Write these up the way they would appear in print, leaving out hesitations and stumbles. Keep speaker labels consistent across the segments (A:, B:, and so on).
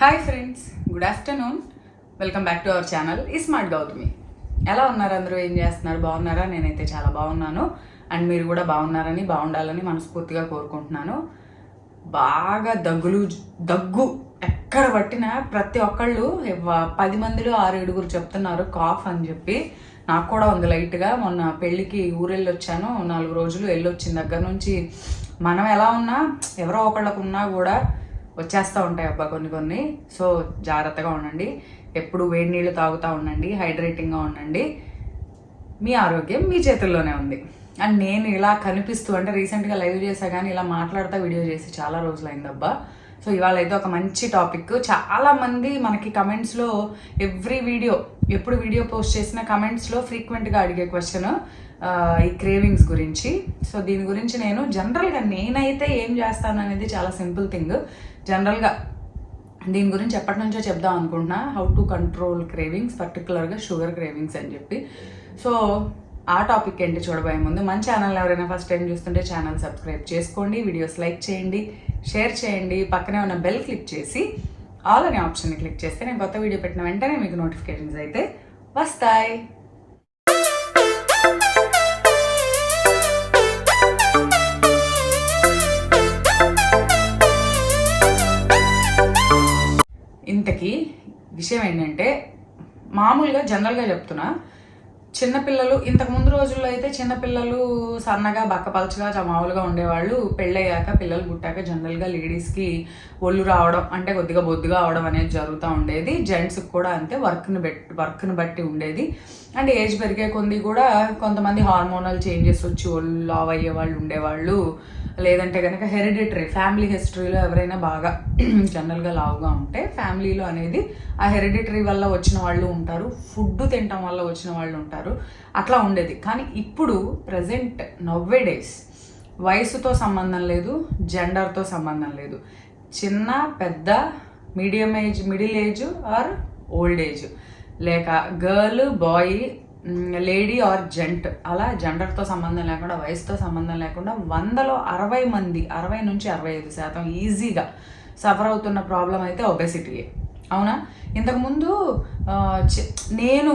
A: Hi friends, good afternoon. Welcome back to our channel smart Gautami. ఎలా ఉన్నారు అందరూ? ఏం చేస్తున్నారు? బాగున్నారా? నేనైతే చాలా బాగున్నాను. అండ్ మీరు కూడా బాగుండాలని మనస్ఫూర్తిగా కోరుకుంటున్నాను. బాగా దగ్గు ఎక్కడ పట్టినా ప్రతి ఒక్కళ్ళు 10 మందిలో 6-7 చెప్తున్నారు కాఫ్ అని చెప్పి. నాకు కూడా ఉంది లైట్గా. మొన్న పెళ్ళికి ఊరెళ్ళి వచ్చాను, 4 రోజులు వెళ్ళొచ్చిన దగ్గర నుంచి మనం ఎలా ఉన్నా ఎవరో ఒకళ్ళకు ఉన్నా కూడా వచ్చేస్తూ ఉంటాయి అబ్బా కొన్ని. సో జాగ్రత్తగా ఉండండి, ఎప్పుడు వేడి నీళ్ళు తాగుతూ ఉండండి, హైడ్రేటింగ్గా ఉండండి. మీ ఆరోగ్యం మీ చేతుల్లోనే ఉంది. అండ్ నేను ఇలా కనిపిస్తూ అంటే రీసెంట్గా లైవ్ చేసా, కానీ ఇలా మాట్లాడుతూ వీడియో చేసి చాలా రోజులైందబ్బా. సో ఇవాళ అయితే ఒక మంచి టాపిక్. చాలామంది మనకి కమెంట్స్లో ఎప్పుడు వీడియో పోస్ట్ చేసిన కమెంట్స్లో ఫ్రీక్వెంట్గా అడిగే క్వశ్చన్ ఈ క్రేవింగ్స్ గురించి. సో దీని గురించి నేను జనరల్గా నేనైతే ఏం చేస్తాను అనేది చాలా సింపుల్ థింగ్. జనరల్గా దీని గురించి ఎప్పటి నుంచో చెప్దాం అనుకుంటున్నా, హౌ టు కంట్రోల్ క్రేవింగ్స్, పర్టికులర్గా షుగర్ క్రేవింగ్స్ అని చెప్పి. సో ఆ టాపిక్ ఏంటి చూడబోయే ముందు మన ఛానల్ ఎవరైనా ఫస్ట్ టైం చూస్తుంటే ఛానల్ సబ్స్క్రైబ్ చేసుకోండి, వీడియోస్ లైక్ చేయండి, షేర్ చేయండి, పక్కనే ఉన్న బెల్ క్లిక్ చేసి ఆల్ అనే ఆప్షన్ని క్లిక్ చేస్తే నేను కొత్త వీడియో పెట్టిన వెంటనే మీకు నోటిఫికేషన్స్ అయితే వస్తాయి. ఇంతకీ విషయం ఏంటంటే, మామూలుగా జనరల్గా చెప్తున్నా, చిన్నపిల్లలు ఇంతకు ముందు రోజుల్లో అయితే చిన్నపిల్లలు సన్నగా బక్కపలచగా మామూలుగా ఉండేవాళ్ళు. పెళ్ళయ్యాక పిల్లలు పుట్టాక జనరల్గా లేడీస్కి ఒళ్ళు రావడం అంటే కొద్దిగా బొద్దుగా అవడం అనేది జరుగుతూ ఉండేది. జెంట్స్కి కూడా అంతే, వర్క్ని బట్టి ఉండేది. అండ్ ఏజ్ పెరిగే కొద్ది కూడా కొంతమంది హార్మోనల్ చేంజెస్ వచ్చి ఒళ్ళు లావ్ అయ్యే వాళ్ళు ఉండేవాళ్ళు. లేదంటే కనుక హెరిడిటరీ ఫ్యామిలీ హిస్టరీలో ఎవరైనా బాగా జనరల్గా లావుగా ఉంటే ఫ్యామిలీలో అనేది ఆ హెరిడిటరీ వల్ల వచ్చిన వాళ్ళు ఉంటారు, ఫుడ్ తినటం వల్ల వచ్చిన వాళ్ళు ఉంటారు, అట్లా ఉండేది. కానీ ఇప్పుడు ప్రజెంట్ నవ్వేడేస్ వయసుతో సంబంధం లేదు, జెండర్తో సంబంధం లేదు. చిన్న పెద్ద, medium age, middle age or old age, లేక girl boy, lady or gent, అలా జెండర్తో సంబంధం లేకుండా, వయసుతో సంబంధం లేకుండా 100లో 60 మంది, 60 నుంచి 65% ఈజీగా సఫర్ అవుతున్న ప్రాబ్లం అయితే ఒబెసిటీయే. అవునా? ఇంతకుముందు నేను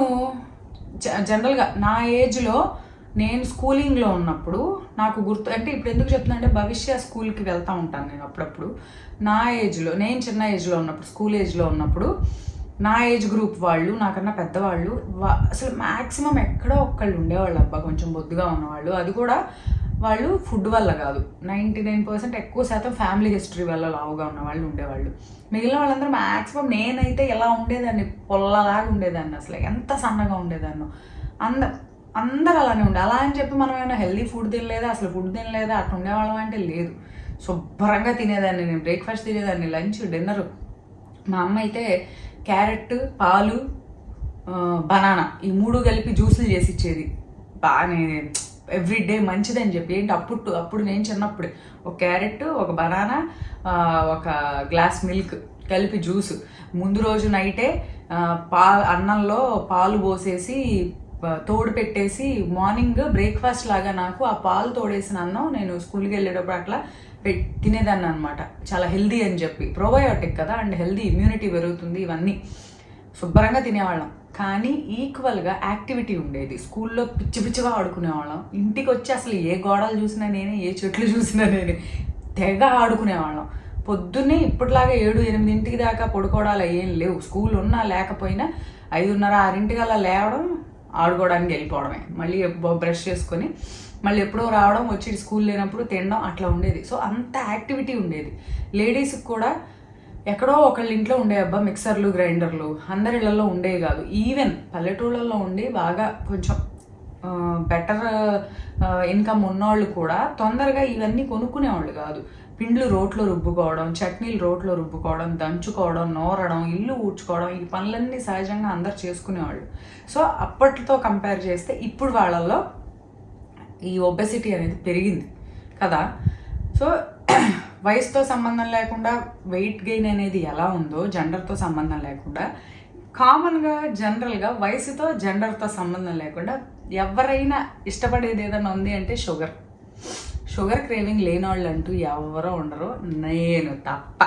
A: జనరల్గా నా ఏజ్లో, నేను స్కూలింగ్లో ఉన్నప్పుడు నాకు గుర్తు అంటే, ఇప్పుడు ఎందుకు చెప్తున్నా అంటే భవిష్య స్కూల్కి వెళ్తూ ఉంటాను నేను అప్పుడప్పుడు. నా ఏజ్లో, నేను చిన్న ఏజ్లో ఉన్నప్పుడు, స్కూల్ ఏజ్లో ఉన్నప్పుడు నా ఏజ్ గ్రూప్ వాళ్ళు, నాకన్నా పెద్దవాళ్ళు అసలు మ్యాక్సిమం ఎక్కడో ఒక్కళ్ళు ఉండేవాళ్ళు అబ్బా కొంచెం బొద్దుగా ఉన్నవాళ్ళు. అది కూడా వాళ్ళు ఫుడ్ వల్ల కాదు, 99% ఎక్కువ శాతం ఫ్యామిలీ హిస్టరీ వల్ల లావుగా ఉన్న వాళ్ళు ఉండేవాళ్ళు. మిగిలిన వాళ్ళందరూ మ్యాక్సిమం, నేనైతే ఎలా ఉండేదాన్ని, పొల్లలాగా ఉండేదాన్ని, అసలు ఎంత సన్నగా ఉండేదాన్ని. అందరూ అలానే ఉండే. అలా అని చెప్పి మనం ఏమైనా హెల్దీ ఫుడ్ తినలేదా, అసలు ఫుడ్ తినలేదా, అట్లా ఉండేవాళ్ళం అంటే లేదు. శుభ్రంగా తినేదాన్ని నేను. బ్రేక్ఫాస్ట్ తినేదాన్ని, లంచ్, డిన్నర్. మా అమ్మ అయితే క్యారెట్, పాలు, బనానా ఈ 3 కలిపి జ్యూసులు చేసి ఇచ్చేది. బాగానే ఎవ్రీడే మంచిదని చెప్పి. ఏంటి అప్పుడు నేను చిన్నప్పుడు ఒక క్యారెట్, ఒక బనానా, ఒక గ్లాస్ మిల్క్ కలిపి జ్యూస్. ముందు రోజు నైటే అన్నంలో పాలు పోసేసి తోడు పెట్టేసి మార్నింగ్ బ్రేక్ఫాస్ట్ లాగా నాకు ఆ పాలు తోడేసిన అన్నం నేను స్కూల్కి వెళ్ళేటప్పుడు అట్లా తినేదాన్ని అనమాట. చాలా హెల్దీ అని చెప్పి, ప్రోబయోటిక్ కదా, అండ్ హెల్దీ, ఇమ్యూనిటీ పెరుగుతుంది, ఇవన్నీ శుభ్రంగా తినేవాళ్ళం. కానీ ఈక్వల్గా యాక్టివిటీ ఉండేది. స్కూల్లో పిచ్చిగా ఆడుకునేవాళ్ళం. ఇంటికి వచ్చి అసలు ఏ గోడలు చూసినా నేనే, ఏ చెట్లు చూసినా నేనే, తెగ ఆడుకునేవాళ్ళం. పొద్దున్నే ఇప్పటిలాగా 7-8 దాకా పడుకోవడాలు ఏం లేవు. స్కూల్ ఉన్నా లేకపోయినా 5:30-6 లేవడం, ఆడుకోవడానికి వెళ్ళిపోవడమే. మళ్ళీ బ్రష్ చేసుకొని మళ్ళీ ఎప్పుడో రావడం, వచ్చి స్కూల్ లేనప్పుడు తినడం, అట్లా ఉండేది. సో అంత యాక్టివిటీ ఉండేది. లేడీస్కి కూడా ఎక్కడో ఒకళ్ళ ఇంట్లో ఉండే అబ్బా మిక్సర్లు, గ్రైండర్లు, అందరి ఇళ్లలో ఉండేవి కాదు. ఈవెన్ పల్లెటూళ్ళల్లో ఉండి బాగా కొంచెం బెటర్ ఇన్కమ్ ఉన్నవాళ్ళు కూడా తొందరగా ఇవన్నీ కొనుక్కునేవాళ్ళు కాదు. పిండ్లు రోట్లో రుబ్బుకోవడం, చట్నీలు రోట్లో రుబ్బుకోవడం, దంచుకోవడం, నోరడం, ఇల్లు ఊడ్చుకోవడం, ఈ పనులన్నీ సహజంగా అందరు చేసుకునేవాళ్ళు. సో అప్పటితో కంపేర్ చేస్తే ఇప్పుడు వాళ్ళల్లో ఈ ఒబెసిటీ అనేది పెరిగింది కదా. సో వయసుతో సంబంధం లేకుండా వెయిట్ గెయిన్ అనేది ఎలా ఉందో, జెండర్తో సంబంధం లేకుండా, కామన్గా జనరల్గా వయసుతో జెండర్తో సంబంధం లేకుండా ఎవరైనా ఇష్టపడేది ఏదైనా ఉంది అంటే షుగర్ క్రేవింగ్ లేని వాళ్ళు అంటూ ఎవరో ఉండరు, నేను తప్ప.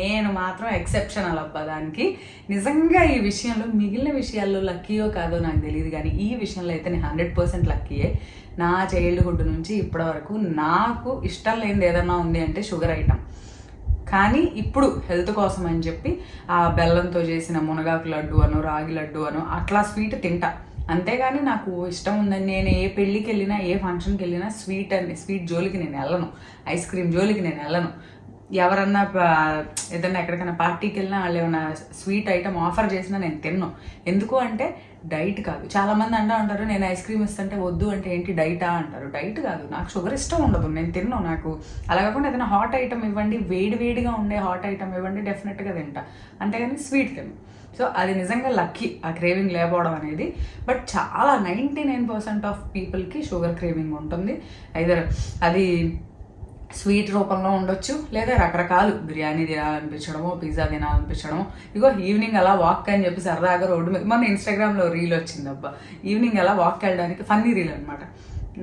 A: నేను మాత్రం ఎక్సెప్షనల్ అబ్బా దానికి. నిజంగా ఈ విషయంలో మిగిలిన విషయాల్లో లక్కీయో కాదో నాకు తెలియదు, కానీ ఈ విషయంలో అయితే నేను 100% లక్కీయే. నా చైల్డ్హుడ్ నుంచి ఇప్పటి వరకు నాకు ఇష్టం లేనిది ఏదన్నా ఉంది అంటే షుగర్ ఐటమ్. కానీ ఇప్పుడు హెల్త్ కోసం అని చెప్పి ఆ బెల్లంతో చేసిన మునగాకు లడ్డు అను, రాగి లడ్డు అను అట్లా స్వీట్ తింటా. అంతేగాని నాకు ఇష్టం ఉందని నేను ఏ పెళ్ళికి వెళ్ళినా, ఏ ఫంక్షన్కి వెళ్ళినా స్వీట్ జోలికి నేను వెళ్ళను, ఐస్ క్రీమ్ జోలికి నేను వెళ్ళను. ఎవరన్నా ఏదన్నా ఎక్కడికైనా పార్టీకి వెళ్ళినా వాళ్ళు ఏమైనా స్వీట్ ఐటమ్ ఆఫర్ చేసినా నేను తిన్ను. ఎందుకు అంటే డైట్ కాదు. చాలామంది ఉంటారు నేను ఐస్ క్రీమ్ ఇస్తుంటే వద్దు అంటే ఏంటి డైటా అంటారు. డైట్ కాదు, నాకు షుగర్ ఇష్టం ఉండదు, నేను తిన్ను. నాకు అలా కాకుండా ఏదైనా హాట్ ఐటమ్ ఇవ్వండి, వేడిగా ఉండే హాట్ ఐటమ్ ఇవ్వండి, డెఫినెట్గా తింటా. అంతేగాని స్వీట్ తిన్ను. సో అది నిజంగా లక్కీ ఆ క్రేవింగ్ లేకపోవడం అనేది. బట్ చాలా 99% ఆఫ్ పీపుల్కి షుగర్ క్రేవింగ్ ఉంటుంది. ఐదర్ అది స్వీట్ రూపంలో ఉండొచ్చు, లేదా రకరకాలు బిర్యానీ తినాలనిపించడమో, పిజ్జా తినాలనిపించడమో. ఇగో ఈవినింగ్ అలా వాక్ అని చెప్పి సరదాగా రోడ్డు మీద మన ఇన్స్టాగ్రామ్లో రీల్ వచ్చింది అబ్బా. ఈవినింగ్ అలా వాక్ వెళ్ళడానికి, ఫన్నీ రీల్ అనమాట.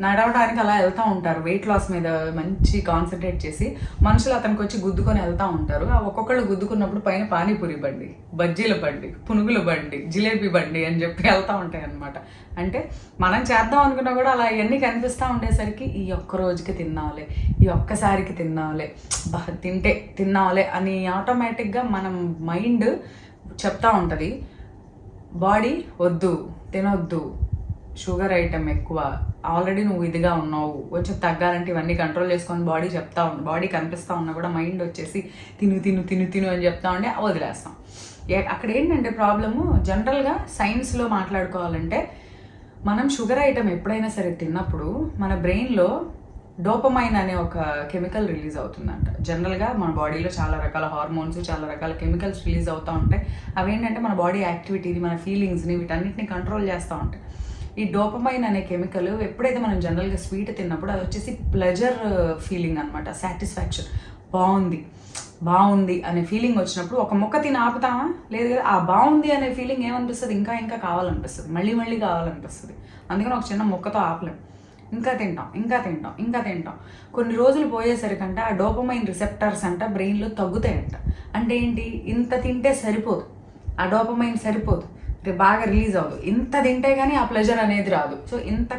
A: నడవడానికి అలా వెళ్తూ ఉంటారు, వెయిట్ లాస్ మీద మంచి కాన్సన్ట్రేట్ చేసి మనుషులు అతనికి వచ్చి గుద్దుకొని వెళ్తూ ఉంటారు. ఆ ఒక్కొక్కళ్ళు గుద్దుకున్నప్పుడు పైన పానీపూరి బండి, బజ్జీల బండి, పునుగుల బండి, జిలేబీ బండి అని చెప్పి వెళ్తూ ఉంటాయి అనమాట. అంటే మనం చేద్దాం అనుకున్నా కూడా అలా ఇవన్నీ కనిపిస్తూ ఉండేసరికి ఈ ఒక్క రోజుకి తిన్నాంలే, ఈ ఒక్కసారికి తిన్నాంలే, తిన్నాంలే అని ఆటోమేటిక్గా మనం మైండ్ చెప్తా ఉంటుంది. బాడీ వద్దు, తినొద్దు, షుగర్ ఐటమ్ ఎక్కువ, ఆల్రెడీ నువ్వు ఇదిగా ఉన్నావు, కొంచెం తగ్గాలంటే ఇవన్నీ కంట్రోల్ చేసుకొని బాడీ చెప్తా ఉంది. బాడీ కనిపిస్తూ ఉన్నా కూడా మైండ్ వచ్చేసి తిను అని చెప్తా ఉంటే వదిలేస్తాం. అక్కడ ఏంటంటే ప్రాబ్లము, జనరల్గా సైన్స్లో మాట్లాడుకోవాలంటే మనం షుగర్ ఐటమ్ ఎప్పుడైనా సరే తిన్నప్పుడు మన బ్రెయిన్లో డోపమైన్ అనే ఒక కెమికల్ రిలీజ్ అవుతుందంట. జనరల్గా మన బాడీలో చాలా రకాల హార్మోన్స్, చాలా రకాల కెమికల్స్ రిలీజ్ అవుతూ ఉంటాయి. అవేంటంటే మన బాడీ యాక్టివిటీని, మన ఫీలింగ్స్ని, వీటన్నిటిని కంట్రోల్ చేస్తూ ఉంటాయి. ఈ డోపమైన్ అనే కెమికల్ ఎప్పుడైతే మనం జనరల్గా స్వీట్ తిన్నప్పుడు అది వచ్చేసి ప్లెజర్ ఫీలింగ్ అనమాట, సాటిస్ఫాక్షన్, బాగుంది అనే ఫీలింగ్ వచ్చినప్పుడు ఒక ముక్క తిని ఆపుతామా? లేదు కదా. ఆ బాగుంది అనే ఫీలింగ్ ఏమనిపిస్తుంది, ఇంకా కావాలనిపిస్తుంది, మళ్ళీ కావాలనిపిస్తుంది. అందుకని ఒక చిన్న ముక్కతో ఆపలేం, ఇంకా తింటాం. కొన్ని రోజులు పోయేసరికంటే ఆ డోపమైన్ రిసెప్టర్స్ అంట బ్రెయిన్లో తగ్గుతాయంట. అంటే ఏంటి, ఇంత తింటే సరిపోదు, ఆ డోపమైన్ సరిపోదు, బాగా రిలీజ్ అవ్వదు. ఇంత తింటే కానీ ఆ ప్లెజర్ అనేది రాదు. సో ఇంత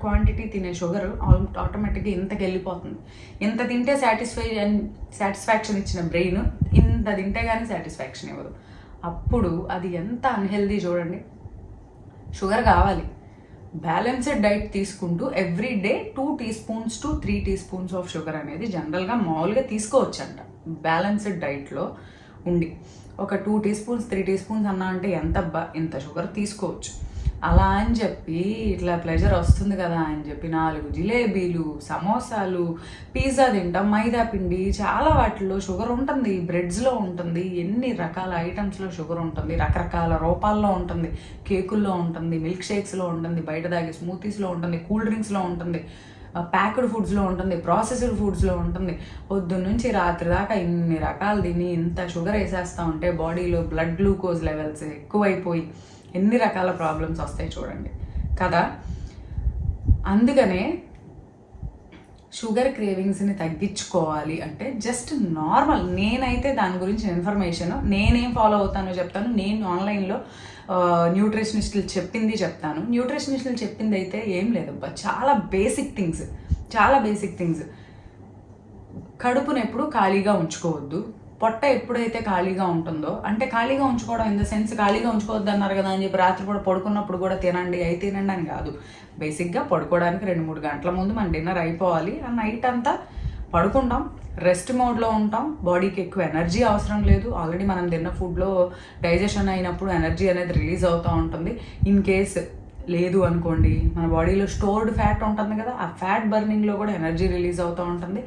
A: క్వాంటిటీ తినే షుగర్ ఆటోమేటిక్గా ఇంతకు వెళ్ళిపోతుంది. ఇంత తింటే సాటిస్ఫాక్షన్ ఇచ్చిన బ్రెయిన్ ఇంత తింటే కానీ సాటిస్ఫాక్షన్ ఇవ్వదు. అప్పుడు అది ఎంత అన్హెల్దీ చూడండి. షుగర్ కావాలి, బ్యాలెన్స్డ్ డైట్ తీసుకుంటూ every day 2 teaspoons to 3 teaspoons of sugar అనేది జనరల్గా మామూలుగా తీసుకోవచ్చంట. బ్యాలెన్స్డ్ డైట్లో ఉండి ఒక 2 teaspoons 3 teaspoons అన్నా అంటే ఇంత షుగర్ తీసుకోవచ్చు. అలా అని చెప్పి ఇట్లా ప్లెజర్ వస్తుంది కదా అని చెప్పి 4 జిలేబీలు, సమోసాలు, పిజ్జా తింటాం. మైదా పిండి, చాలా వాటిల్లో షుగర్ ఉంటుంది, బ్రెడ్స్లో ఉంటుంది, ఎన్ని రకాల ఐటమ్స్లో షుగర్ ఉంటుంది, రకరకాల రూపాల్లో ఉంటుంది, కేకుల్లో ఉంటుంది, మిల్క్ షేక్స్లో ఉంటుంది, బయట తాగే స్మూతీస్లో ఉంటుంది, కూల్ డ్రింక్స్లో ఉంటుంది, ప్యాక్డ్ ఫుడ్స్లో ఉంటుంది, ప్రాసెస్డ్ ఫుడ్స్లో ఉంటుంది. పొద్దున్న నుంచి రాత్రి దాకా ఇన్ని రకాలు తిని ఇంత షుగర్ వేసేస్తూ ఉంటే బాడీలో బ్లడ్ గ్లూకోజ్ లెవెల్స్ ఎక్కువైపోయి ఎన్ని రకాల ప్రాబ్లమ్స్ వస్తాయి చూడండి కదా. అందుకనే షుగర్ క్రేవింగ్స్ని తగ్గించుకోవాలి అంటే జస్ట్ నార్మల్, నేనైతే దాని గురించి ఇన్ఫర్మేషన్ నేనేం ఫాలో అవుతానో చెప్తాను. నేను ఆన్లైన్లో న్యూట్రిషనిస్టులు చెప్తాను. న్యూట్రిషనిస్టులు చెప్పింది అయితే ఏం లేదబ్బా, చాలా బేసిక్ థింగ్స్. కడుపును ఎప్పుడు ఖాళీగా ఉంచుకోవద్దు. పొట్ట ఎప్పుడైతే ఖాళీగా ఉంటుందో, అంటే ఖాళీగా ఉంచుకోవడం ఇన్ ద సెన్స్ ఖాళీగా ఉంచుకోవద్దు అన్నారు కదా అని చెప్పి రాత్రి కూడా పడుకున్నప్పుడు కూడా తినండి అని కాదు. బేసిక్గా పడుకోవడానికి 2-3 గంటల ముందు మన డిన్నర్ అయిపోవాలి. ఆ నైట్ అంతా పడుకుంటాం, రెస్ట్ మోడ్లో ఉంటాం, బాడీకి ఎక్కువ ఎనర్జీ అవసరం లేదు. ఆల్రెడీ మనం తిన్న ఫుడ్లో డైజెషన్ అయినప్పుడు ఎనర్జీ అనేది రిలీజ్ అవుతూ ఉంటుంది. ఇన్ కేస్ లేదు అనుకోండి, మన బాడీలో స్టోర్డ్ ఫ్యాట్ ఉంటుంది కదా, ఆ ఫ్యాట్ బర్నింగ్లో కూడా ఎనర్జీ రిలీజ్ అవుతూ ఉంటుంది.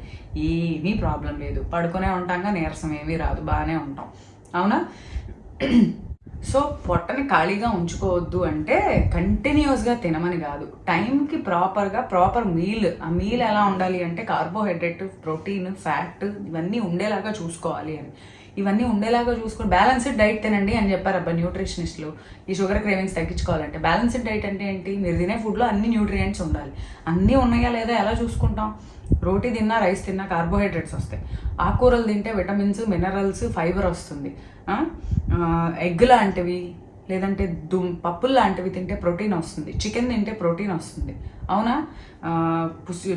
A: ఏమీ ప్రాబ్లం లేదు, పడుకునే ఉంటాంగా, నీరసం ఏమీ రాదు, బాగానే ఉంటాం. అవునా? సో పొట్టని ఖాళీగా ఉంచుకోవద్దు అంటే కంటిన్యూస్గా తినమని కాదు, టైంకి ప్రాపర్ మీల్. ఆ మీల్ ఎలా ఉండాలి అంటే కార్బోహైడ్రేట్, ప్రోటీన్, ఫ్యాట్ ఇవన్నీ ఉండేలాగా చూసుకోవాలి అని. ఇవన్నీ ఉండేలాగా చూసుకొని బ్యాలెన్స్డ్ డైట్ తినండి అని చెప్పారు అబ్బా న్యూట్రిషనిస్టులు. ఈ షుగర్ క్రేవింగ్స్ తగ్గించుకోవాలంటే బ్యాలెన్స్డ్ డైట్ అంటే ఏంటి? మీరు తినే ఫుడ్లో అన్ని న్యూట్రియంట్స్ ఉండాలి. అన్నీ ఉన్నాయా లేదా ఎలా చూసుకుంటాం? రోటీ తిన్నా, రైస్ తిన్నా కార్బోహైడ్రేట్స్ వస్తాయి. ఆకుకూరలు తింటే విటమిన్స్, మినరల్స్, ఫైబర్ వస్తుంది. ఎగ్ లాంటివి లేదంటే పప్పులు లాంటివి తింటే ప్రోటీన్ వస్తుంది. చికెన్ తింటే ప్రోటీన్ వస్తుంది. అవునా?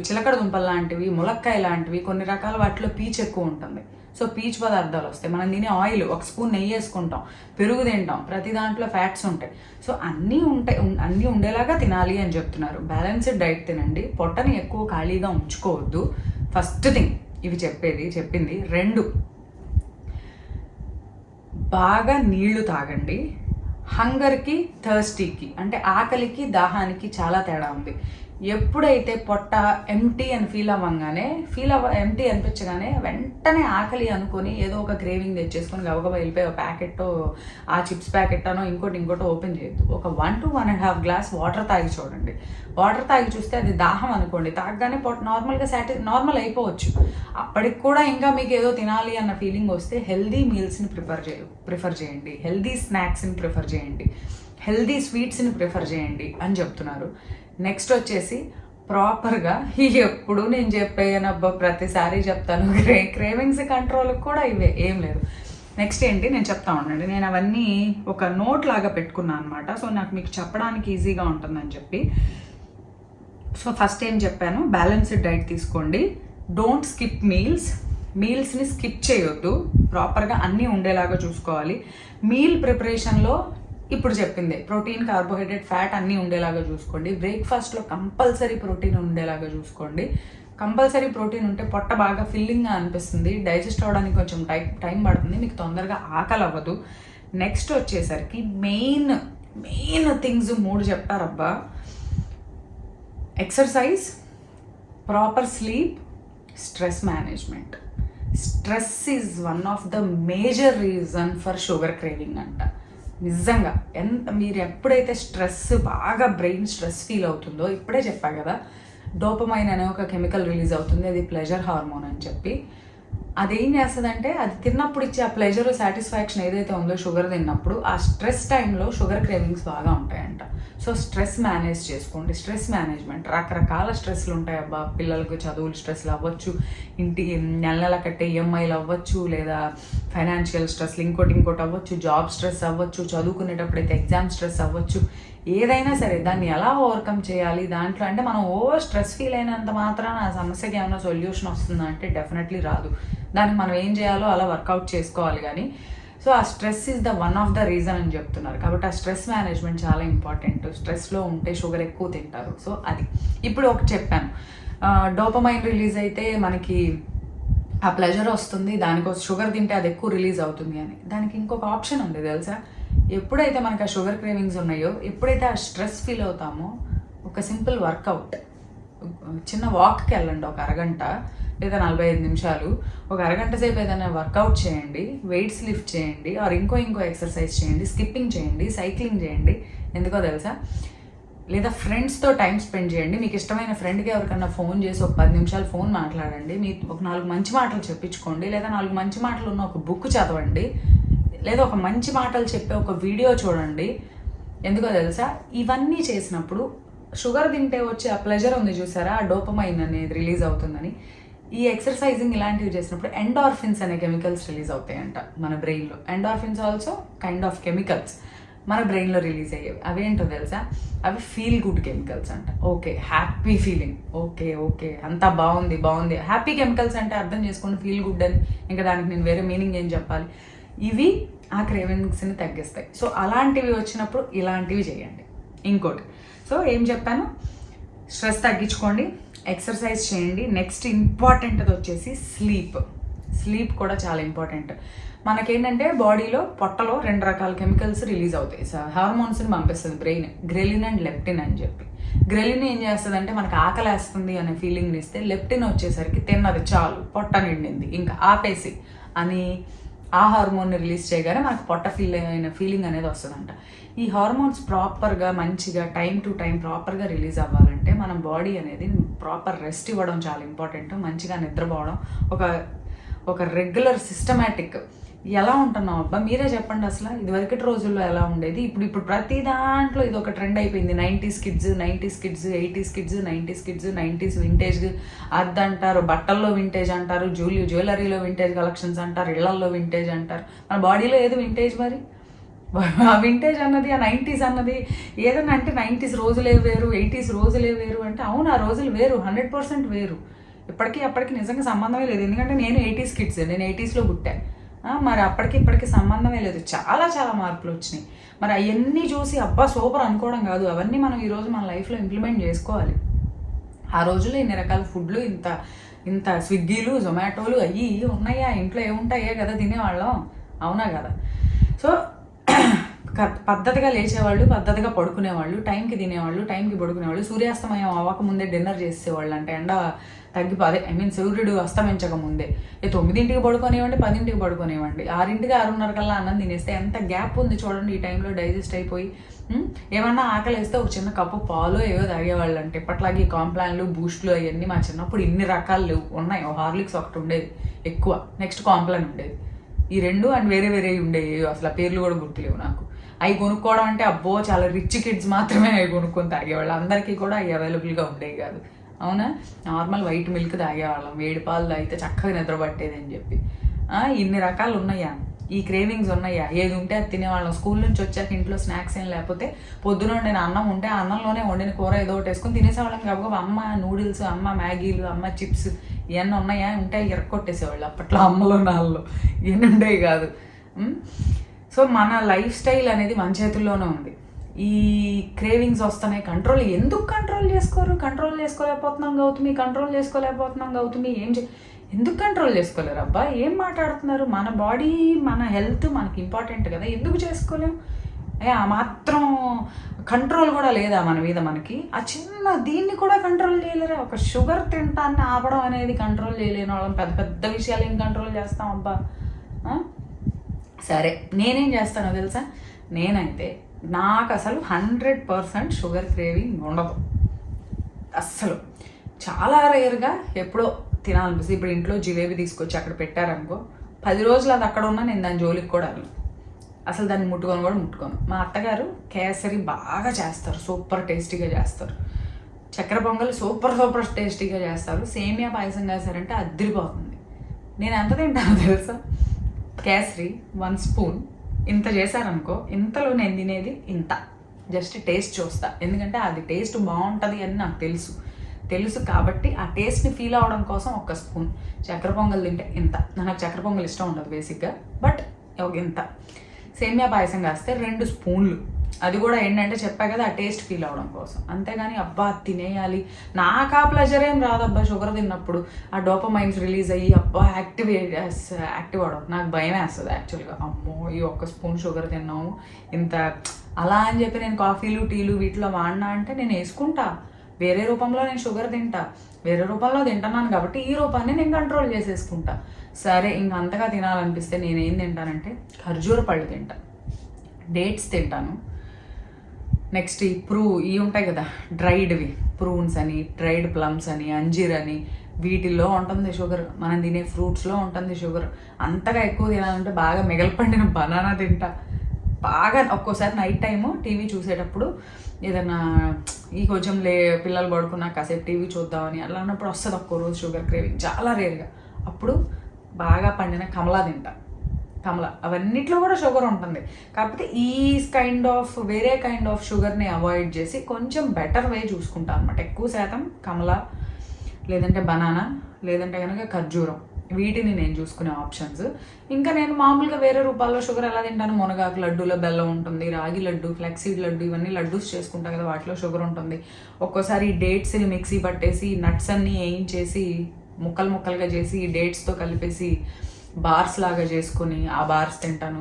A: చిలకడ దుంపలు లాంటివి, ములక్కాయ లాంటివి కొన్ని రకాల వాటిలో పీచు ఎక్కువ ఉంటుంది. సో పీచు పదార్థాలు వస్తాయి. మనం తినే ఆయిల్, ఒక స్పూన్ నెయ్యి వేసుకుంటాం, పెరుగు తింటాం, ప్రతి దాంట్లో ఫ్యాట్స్ ఉంటాయి. సో అన్నీ ఉంటాయి, అన్నీ ఉండేలాగా తినాలి అని చెప్తున్నారు. బ్యాలెన్స్డ్ డైట్ తినండి, పొట్టని ఎక్కువ ఖాళీగా ఉంచుకోవద్దు. ఫస్ట్ థింగ్ ఇవి చెప్పింది. 2, బాగా నీళ్లు తాగండి. హంగర్కి, థర్స్టీకి అంటే ఆకలికి, దాహానికి చాలా తేడా ఉంది. ఎప్పుడైతే పొట్ట ఎంటీ అని ఎంటీ అనిపించగానే వెంటనే ఆకలి అనుకొని ఏదో ఒక క్రేవింగ్ తెచ్చేసుకొని గబగబా వెళ్ళిపోయి ఒక ప్యాకెట్, ఆ చిప్స్ ప్యాకెట్ అనో ఇంకోటి ఓపెన్ చేయొద్దు. ఒక 1 to 1.5 గ్లాస్ వాటర్ తాగి చూడండి. వాటర్ తాగి చూస్తే అది దాహం అనుకోండి, తాగగానే పొట్ట నార్మల్ అయిపోవచ్చు. అప్పటికి కూడా ఇంకా మీకు ఏదో తినాలి అన్న ఫీలింగ్ వస్తే హెల్దీ మీల్స్ని ప్రిఫర్ చేయండి, హెల్దీ స్నాక్స్ని ప్రిఫర్ చేయండి, హెల్దీ స్వీట్స్ని ప్రిఫర్ చేయండి అని చెప్తున్నారు. నెక్స్ట్ వచ్చేసి ప్రాపర్గా, ఎప్పుడు నేను చెప్పేయనబ్బా ప్రతిసారి చెప్తాను, క్రేవింగ్స్ కంట్రోల్ కూడా ఇవే, ఏం లేదు. నెక్స్ట్ ఏంటి నేను చెప్తా ఉండండి. నేను అవన్నీ ఒక నోట్ లాగా పెట్టుకున్నాను అనమాట. సో నాకు మీకు చెప్పడానికి ఈజీగా ఉంటుందని చెప్పి. సో ఫస్ట్ ఏం చెప్పాను, బ్యాలెన్స్డ్ డైట్ తీసుకోండి. డోంట్ స్కిప్ మీల్స్ని స్కిప్ చేయొద్దు. ప్రాపర్గా అన్నీ ఉండేలాగా చూసుకోవాలి. మీల్ ప్రిపరేషన్లో ఇప్పుడు చెప్పింది ప్రోటీన్, కార్బోహైడ్రేట్, ఫ్యాట్ అన్నీ ఉండేలాగా చూసుకోండి. బ్రేక్ఫాస్ట్లో కంపల్సరీ ప్రోటీన్ ఉండేలాగా చూసుకోండి. కంపల్సరీ ప్రోటీన్ ఉంటే పొట్ట బాగా ఫిల్లింగ్గా అనిపిస్తుంది, డైజెస్ట్ అవ్వడానికి కొంచెం టైం పడుతుంది, మీకు తొందరగా ఆకలి అవ్వదు. నెక్స్ట్ వచ్చేసరికి మెయిన్ థింగ్స్ 3 చెప్తారబ్బా. Exercise, proper sleep, stress management. Stress is one of the major reason for sugar craving అంట. నిజంగా మీరు ఎప్పుడైతే బాగా బ్రెయిన్ స్ట్రెస్ ఫీల్ అవుతుందో, ఇప్పుడే చెప్పా కదా డోపమైన్ అనే ఒక కెమికల్ రిలీజ్ అవుతుంది, అది ప్లెజర్ హార్మోన్ అని చెప్పి. అదేం చేస్తుందంటే అది తిన్నప్పుడు ఇచ్చే ఆ ప్లెజర్, సాటిస్ఫాక్షన్ ఏదైతే ఉందో షుగర్ తిన్నప్పుడు, ఆ స్ట్రెస్ టైంలో షుగర్ క్రేవింగ్స్ బాగా ఉంటాయంట. సో స్ట్రెస్ మేనేజ్ చేసుకోండి. స్ట్రెస్ మేనేజ్మెంట్, రకరకాల స్ట్రెస్లు ఉంటాయి అబ్బా. పిల్లలకు చదువులు స్ట్రెస్లు అవ్వచ్చు, ఇంటికి నెల కట్టే ఈఎంఐలు అవ్వచ్చు, లేదా ఫైనాన్షియల్ స్ట్రెస్లు ఇంకోటి అవ్వచ్చు, జాబ్ స్ట్రెస్ అవ్వచ్చు, చదువుకునేటప్పుడైతే ఎగ్జామ్ స్ట్రెస్ అవ్వచ్చు. ఏదైనా సరే దాన్ని ఎలా ఓవర్కమ్ చేయాలి, దాంట్లో అంటే మనం స్ట్రెస్ ఫీల్ అయినంత మాత్రాన ఆ సమస్యకి ఏమైనా సొల్యూషన్ వస్తుందా అంటే డెఫినెట్లీ రాదు. దానికి మనం ఏం చేయాలో అలా వర్కౌట్ చేసుకోవాలి. కానీ సో ఆ stress is the one of the reason అని చెప్తున్నారు. కాబట్టి ఆ స్ట్రెస్ మేనేజ్మెంట్ చాలా ఇంపార్టెంట్. స్ట్రెస్లో ఉంటే షుగర్ ఎక్కువ తింటారు. సో అది ఇప్పుడు ఒకటి చెప్పాను, డోపమైన్ రిలీజ్ అయితే మనకి ఆ ప్లెజర్ వస్తుంది, దానికోసం షుగర్ తింటే అది ఎక్కువ రిలీజ్ అవుతుంది అని. దానికి ఇంకొక ఆప్షన్ ఉంది తెలుసా. ఎప్పుడైతే మనకు ఆ షుగర్ క్రేవింగ్స్ ఉన్నాయో, ఎప్పుడైతే ఆ స్ట్రెస్ ఫీల్ అవుతామో, ఒక సింపుల్ వర్కౌట్, చిన్న వాక్కి వెళ్ళండి, ఒక అరగంట లేదా 45 నిమిషాలు, ఒక అరగంట సేపు ఏదైనా వర్కౌట్ చేయండి, వెయిట్స్ లిఫ్ట్ చేయండి, ఆర్ ఇంకో ఎక్సర్సైజ్ చేయండి, స్కిప్పింగ్ చేయండి, సైక్లింగ్ చేయండి. ఎందుకో తెలుసా, లేదా ఫ్రెండ్స్తో టైం స్పెండ్ చేయండి. మీకు ఇష్టమైన ఫ్రెండ్కి ఎవరికన్నా ఫోన్ చేసి ఒక 10 నిమిషాలు ఫోన్ మాట్లాడండి, ఒక 4 మంచి మాటలు చెప్పించుకోండి, లేదా 4 మంచి మాటలు ఉన్న ఒక బుక్ చదవండి, లేదా ఒక మంచి మాటలు చెప్పే ఒక వీడియో చూడండి. ఎందుకో తెలుసా, ఇవన్నీ చేసినప్పుడు షుగర్ తింటే వచ్చే ఆ ప్లెజర్ ఉంది చూసారా, ఆ డోపమైన్ అనేది రిలీజ్ అవుతుందని. ఈ ఎక్సర్సైజింగ్ ఇలాంటివి చేసినప్పుడు ఎండార్ఫిన్స్ అనే కెమికల్స్ రిలీజ్ అవుతాయంట మన బ్రెయిన్లో. Endorphins also kind of chemicals మన బ్రెయిన్లో రిలీజ్ అయ్యేవి. అవేంటో తెలుసా, అవి ఫీల్ గుడ్ కెమికల్స్ అంట. ఓకే, హ్యాపీ ఫీలింగ్, ఓకే అంతా బాగుంది. హ్యాపీ కెమికల్స్ అంటే అర్థం చేసుకోండి, ఫీల్ గుడ్ అని. ఇంకా దానికి నేను వేరే మీనింగ్ ఏం చెప్పాలి. ఇవి ఆ క్రేవింగ్స్ని తగ్గిస్తాయి. సో అలాంటివి వచ్చినప్పుడు ఇలాంటివి చేయండి. ఇంకోటి, సో ఏం చెప్పాను, స్ట్రెస్ తగ్గించుకోండి, ఎక్సర్సైజ్ చేయండి. నెక్స్ట్ ఇంపార్టెంట్ అది వచ్చేసి స్లీప్ కూడా చాలా ఇంపార్టెంట్. మనకేంటంటే బాడీలో పొట్టలో 2 రకాల కెమికల్స్ రిలీజ్ అవుతాయి, హార్మోన్స్ని పంపిస్తుంది బ్రెయిన్, గ్రెలిన్ అండ్ లెప్టిన్ అని చెప్పి. గ్రెలిన్ ఏం చేస్తుందంటే మనకు ఆకలేస్తుంది అనే ఫీలింగ్ని ఇస్తే, లెప్టిన్ వచ్చేసరికి తిన్నది చాలు, పొట్ట నిండింది, ఇంకా ఆపేసి అని ఆ హార్మోన్ని రిలీజ్ చేయగానే మనకు పొట్ట అయిన ఫీలింగ్ అనేది వస్తుందంట. ఈ హార్మోన్స్ ప్రాపర్గా మంచిగా టైం టు టైం ప్రాపర్గా రిలీజ్ అవ్వాలంటే మన బాడీ అనేది ప్రాపర్ రెస్ట్ ఇవ్వడం చాలా ఇంపార్టెంట్. మంచిగా నిద్రపోవడం, ఒక రెగ్యులర్ సిస్టమేటిక్ ఎలా ఉంటున్నాం అబ్బా? మీరే చెప్పండి. అసలు ఇదివరకటి రోజుల్లో ఎలా ఉండేది, ఇప్పుడు ప్రతి దాంట్లో ఇది ఒక ట్రెండ్ అయిపోయింది. 90s kids, 80s kids, 90s kids, 90s vintage అది అంటారు, బట్టల్లో వింటేజ్ అంటారు, జ్యువెలరీలో వింటేజ్ కలెక్షన్స్ అంటారు, ఇళ్లల్లో వింటేజ్ అంటారు. మన బాడీలో ఏది వింటేజ్ మరి? ఆ వింటేజ్ అన్నది, ఆ 90s అన్నది ఏదన్నా అంటే 90s రోజులే వేరు, 80s రోజులే వేరు అంటే అవును, ఆ రోజులు వేరు, 100% వేరు. ఇప్పటికీ అప్పటికి నిజంగా సంబంధమే లేదు. ఎందుకంటే నేను 80s కిడ్స్, నేను 80sలో పుట్టాను. మరి అప్పటికి ఇప్పటికి సంబంధమే లేదు. చాలా చాలా మార్పులు వచ్చినాయి. మరి అవన్నీ చూసి అబ్బా సూపర్ అనుకోవడం కాదు, అవన్నీ మనం ఈరోజు మన లైఫ్లో ఇంప్లిమెంట్ చేసుకోవాలి. ఆ రోజుల్లో ఇన్ని రకాల ఫుడ్లు, ఇంత స్విగ్గీలు, జొమాటోలు అయ్యి ఉన్నాయా? ఇంట్లో ఏముంటాయే కదా తినేవాళ్ళం, అవునా కదా? సో పద్ధతిగా లేచేవాళ్ళు, పద్ధతిగా పడుకునేవాళ్ళు, టైంకి తినేవాళ్ళు, టైంకి పడుకునేవాళ్ళు, సూర్యాస్తమయం అవ్వకముందే డిన్నర్ చేసేవాళ్ళు. అంటే ఎండ తగ్గిపోదే, సూర్యుడు అస్తమించక ముందే 9ంటికి పడుకోనివ్వండి, 10ంటికి పడుకోనివ్వండి, 6ంటికి 6:30 కల్లా అన్నం తినేస్తే ఎంత గ్యాప్ ఉంది చూడండి. ఈ టైంలో డైజెస్ట్ అయిపోయి ఏమన్నా ఆకలి వేస్తే ఒక చిన్న కప్పు పాలు ఏవో తాగేవాళ్ళు. అంటే ఇప్పట్లాగే కాంప్లాన్లు, బూస్ట్లు అవన్నీ మా చిన్నప్పుడు ఇన్ని రకాలు ఉన్నాయి. హార్లిక్స్ ఒకటి ఉండేది ఎక్కువ, నెక్స్ట్ కాంప్లాన్ ఉండేది. ఈ రెండు అండ్ వేరే వేరే ఉండేవి, అసలు ఆ పేర్లు కూడా గుర్తులేవు నాకు. అవి కొనుక్కోవడం అంటే అబ్బో చాలా రిచ్ కిడ్స్ మాత్రమే అవి కొనుక్కొని తాగేవాళ్ళు, అందరికీ కూడా అవి అవైలబుల్గా ఉండేవి కాదు. అవునా? నార్మల్ వైట్ మిల్క్ తాగేవాళ్ళం, వేడి పాలు తాగితే చక్కగా నిద్ర పట్టేది అని చెప్పి. ఇన్ని రకాలు ఉన్నాయా? ఈ క్రేవింగ్స్ ఉన్నాయా? ఏది ఉంటే అది తినేవాళ్ళం. స్కూల్ నుంచి వచ్చాక ఇంట్లో స్నాక్స్ ఏం లేకపోతే పొద్దున వండిన అన్నం ఉంటే ఆ అన్నంలోనే వండిన కూర ఏదో ఒకటి వేసుకొని తినేసేవాళ్ళం. కాబట్టి అమ్మ నూడిల్స్, అమ్మ మ్యాగీలు, అమ్మ చిప్స్ ఇవన్నీ ఉన్నాయా? ఉంటే ఇరక్కొట్టేసేవాళ్ళు. అప్పట్లో అమ్మలో నాళ్ళు ఇవన్నీ ఉండేవి కాదు. సో మన లైఫ్ స్టైల్ అనేది మన చేతుల్లోనే ఉంది. ఈ క్రేవింగ్స్ వస్తున్నాయి, ఎందుకు కంట్రోల్ చేసుకోరు? కంట్రోల్ చేసుకోలేకపోతున్నాం గౌతమి, ఎందుకు కంట్రోల్ చేసుకోలేరు అబ్బా? ఏం మాట్లాడుతున్నారు? మన బాడీ, మన హెల్త్ మనకి ఇంపార్టెంట్ కదా, ఎందుకు చేసుకోలేం? ఆ మాత్రం కంట్రోల్ కూడా లేదా మన మీద మనకి? ఆ చిన్న దీన్ని కూడా కంట్రోల్ చేయలేరా? ఒక షుగర్ తింటాన్ని ఆపడం అనేది కంట్రోల్ చేయలేని వాళ్ళం పెద్ద పెద్ద విషయాలు ఏం కంట్రోల్ చేస్తాం అబ్బా? సరే, నేనేం చేస్తానో తెలుసా? నేనైతే నాకు అసలు 100% షుగర్ క్రేవింగ్ ఉండదు అస్సలు. చాలా రేర్గా ఎప్పుడో తినాలనిపిస్తుంది. ఇప్పుడు ఇంట్లో జిలేబీ తీసుకొచ్చి అక్కడ పెట్టారనుకో, 10 రోజులు అది అక్కడ ఉన్నా నేను దాని జోలికి కూడా వెళ్ళను, అసలు దాన్ని ముట్టుకోను. మా అత్తగారు కేసరి బాగా చేస్తారు, సూపర్ టేస్టీగా చేస్తారు. చక్కెర పొంగల్ సూపర్ టేస్టీగా చేస్తారు. సేమియా పాయసం చేస్తారంటే అదిరిపోతుంది. నేను ఎంత తింటానో తెలుసా? కేసరి 1 స్పూన్ ఇంత చేశారనుకో, ఇంతలో నేను తినేది ఇంత, జస్ట్ టేస్ట్ చూస్తా. ఎందుకంటే అది టేస్ట్ బాగుంటుంది అని నాకు తెలుసు కాబట్టి ఆ టేస్ట్ని ఫీల్ అవడం కోసం 1 స్పూన్. చక్కెర పొంగల్ తింటే ఇంత. నాకు చక్కెర పొంగల్ ఇష్టం ఉండదు బేసిక్గా, బట్ ఇంత. సేమియా పాయసం కాస్తే 2 స్పూన్లు. అది కూడా ఏంటంటే చెప్పా కదా, ఆ టేస్ట్ ఫీల్ అవడం కోసం. అంతేగాని అబ్బా తినేయాలి, నాకు ఆ ప్లెజర్ ఏం రాదబ్బా. షుగర్ తిన్నప్పుడు ఆ డోపమైన్స్ రిలీజ్ అయ్యి అబ్బా యాక్టివ్ అవడం నాకు భయం వేస్తుంది యాక్చువల్గా. అమ్మో ఈ 1 స్పూన్ షుగర్ తిన్నాము ఇంత అలా అని చెప్పి నేను కాఫీలు, టీలు వీటిలో వాడినా అంటే నేను వేసుకుంటా. వేరే రూపంలో నేను షుగర్ తింటా, వేరే రూపంలో తింటున్నాను కాబట్టి ఈ రూపాన్ని నేను కంట్రోల్ చేసేసుకుంటా. సరే, ఇంక అంతగా తినాలనిపిస్తే నేనేం తింటానంటే ఖర్జూర పళ్ళు తింటా, డేట్స్ తింటాను. నెక్స్ట్ ఇవి ఉంటాయి కదా డ్రైడ్వి, ప్రూన్స్ అని, డ్రైడ్ ప్లమ్స్ అని, అంజీర్ అని, వీటిల్లో ఉంటుంది షుగర్. మనం తినే ఫ్రూట్స్లో ఉంటుంది షుగర్. అంతగా ఎక్కువ తినాలంటే బాగా మిగలపండిన బనానా తింటా. బాగా ఒక్కోసారి నైట్ టైము టీవీ చూసేటప్పుడు ఏదైనా కొంచెం పిల్లలు పడుకున్నా కాసేపు టీవీ చూద్దామని అలా అన్నప్పుడు వస్తుంది ఒక్కో రోజు షుగర్ క్రేవింగ్, చాలా రేర్గా. అప్పుడు బాగా పండిన కమలా తింటా. అవన్నిట్లో కూడా షుగర్ ఉంటుంది. కాకపోతే వేరే కైండ్ ఆఫ్ షుగర్ని అవాయిడ్ చేసి కొంచెం బెటర్ వే చూసుకుంటాను అనమాట. ఎక్కువ శాతం కమలా, లేదంటే బనానా, లేదంటే కనుక ఖర్జూరం, వీటిని నేను చూసుకునే ఆప్షన్స్. ఇంకా నేను మామూలుగా వేరే రూపాల్లో షుగర్ ఎలా తింటాను, మునగాకు లడ్డూలో బెల్లం ఉంటుంది, రాగి లడ్డు, ఫ్లెక్సీడ్ లడ్డు, ఇవన్నీ లడ్డూస్ చేసుకుంటాం కదా, వాటిలో షుగర్ ఉంటుంది. ఒక్కోసారి డేట్స్ని మిక్సీ పట్టేసి నట్స్ అన్నీ వేయించేసి ముక్కలుగా చేసి డేట్స్తో కలిపేసి బార్స్ లాగా చేసుకొని ఆ బార్స్ తింటాను.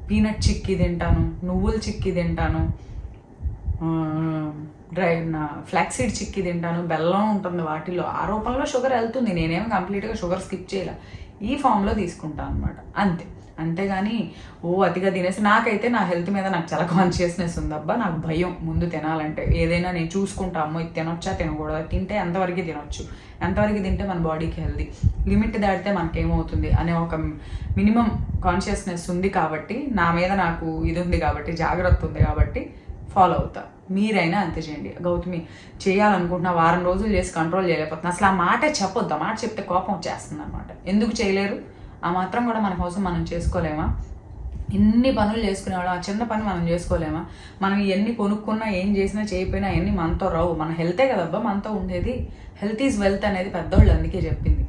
A: పీనట్ చిక్కీ తింటాను, నువ్వుల చిక్కీ తింటాను, ఫ్లాక్సీడ్ చిక్కీ తింటాను. బెల్లం ఉంటుంది వాటిలో, ఆ రూపంలో షుగర్ వెళ్తుంది. నేనేమో కంప్లీట్గా షుగర్ స్కిప్ చేయాలి, ఈ ఫామ్లో తీసుకుంటాను అనమాట. అంతేగాని అతిగా తినేసి నాకైతే నా హెల్త్ మీద నాకు చాలా కాన్షియస్నెస్ ఉందబ్బా. నాకు భయం ముందు తినాలంటే. ఏదైనా నేను చూసుకుంటా, అమ్మో ఇది తినొచ్చా తినకూడదా, తింటే ఎంతవరకు తినొచ్చు, ఎంతవరకు తింటే మన బాడీకి హెల్తీ, లిమిట్ దాటితే మనకేమవుతుంది అనే ఒక మినిమం కాన్షియస్నెస్ ఉంది కాబట్టి, నా మీద నాకు ఇది ఉంది కాబట్టి, జాగ్రత్త ఉంది కాబట్టి ఫాలో అవుతా. మీరైనా అంతే చేయండి. గౌతమి చేయాలనుకుంటున్నా, వారం రోజులు చేసి కంట్రోల్ చేయలేకపోతున్నా, అసలు ఆ మాటే చెప్పొద్దు. ఆ మాట చెప్తే కోపం వచ్చేస్తుంది అనమాట. ఎందుకు చేయలేరు? ఆ మాత్రం కూడా మన కోసం మనం చేసుకోలేమా? ఎన్ని పనులు చేసుకునేవాళ్ళం, ఆ చిన్న పని మనం చేసుకోలేమా? మనం ఎన్ని కొనుక్కున్నా, ఏం చేసినా, చేయకపోయినా అవన్నీ మనతో రావు. మన హెల్తే కదబ్బా మనతో ఉండేది. హెల్త్ ఈజ్ వెల్త్ అనేది పెద్దోళ్ళు అందుకే చెప్పింది.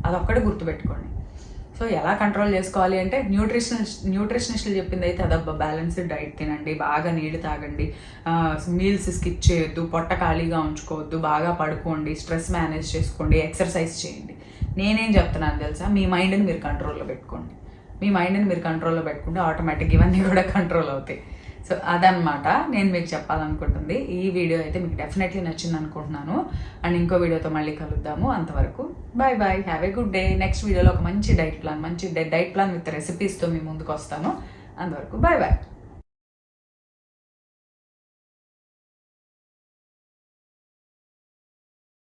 A: అదొక్కడే గుర్తుపెట్టుకోండి. సో ఎలా కంట్రోల్ చేసుకోవాలి అంటే న్యూట్రిషనిస్టులు చెప్పింది అయితే అదబ్బా. బ్యాలెన్స్డ్ డైట్ తినండి, బాగా నీళ్ళు తాగండి, మీల్స్ స్కిప్ చేయొద్దు, పొట్ట ఖాళీగా ఉంచుకోవద్దు, బాగా పడుకోండి, స్ట్రెస్ మేనేజ్ చేసుకోండి, ఎక్సర్సైజ్ చేయండి. నేనేం చెప్తున్నాను తెలుసా? మీ మైండ్ని మీరు కంట్రోల్లో పెట్టుకోండి. మీ మైండ్ని మీరు కంట్రోల్లో పెట్టుకుంటే ఆటోమేటిక్ ఇవన్నీ కూడా కంట్రోల్ అవుతాయి. సో అదనమాట నేను మీకు చెప్పాలనుకుంటుంది. ఈ వీడియో అయితే మీకు డెఫినెట్లీ నచ్చింది అనుకుంటున్నాను. అండ్ ఇంకో వీడియోతో మళ్ళీ కలుద్దాము. అంతవరకు bye bye, have a good day. Next వీడియోలో ఒక మంచి డైట్ ప్లాన్ విత్ రెసిపీస్తో మీ ముందుకు వస్తాను. అంతవరకు బాయ్ బాయ్.